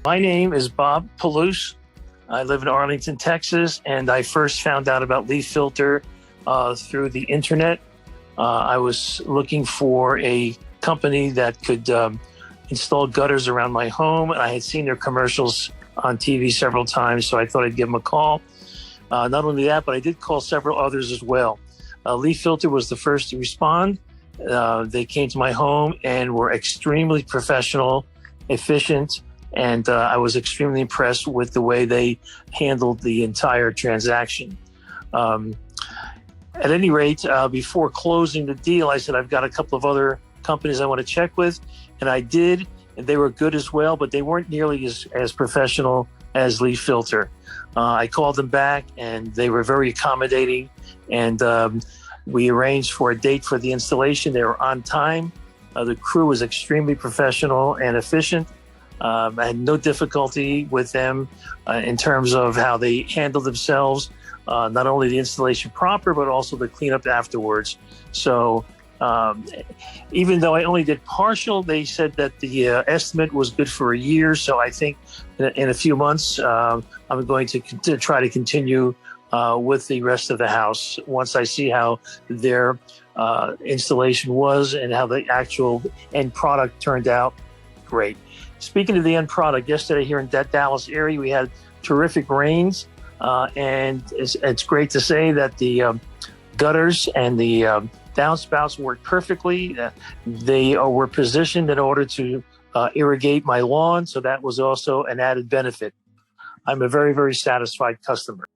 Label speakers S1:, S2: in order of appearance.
S1: My name is Bob Palouse. I live in Arlington, Texas, and I first found out about LeafFilter through the internet. I was looking for a company that could install gutters around my home, and I had seen their commercials on TV several times, so I thought I'd give them a call. Not only that, but I did call several others as well. LeafFilter was the first to respond. They came to my home and were extremely professional, efficient, and I was extremely impressed with the way they handled the entire transaction. At any rate, before closing the deal, I said, I've got a couple of other companies I want to check with, and I did, and they were good as well, but they weren't nearly as professional as LeafFilter. I called them back, and they were very accommodating, and we arranged for a date for the installation. They were on time. The crew was extremely professional and efficient. I had no difficulty with them in terms of how they handled themselves, not only the installation proper, but also the cleanup afterwards. So even though I only did partial, they said that the estimate was good for a year. So I think in a few months, I'm going to try to continue with the rest of the house once I see how their installation was and how the actual end product turned out. Great. Speaking of the end product, yesterday here in that Dallas area, we had terrific rains, and it's great to say that the gutters and the downspouts worked perfectly. They were positioned in order to irrigate my lawn, so that was also an added benefit. I'm a very, very satisfied customer.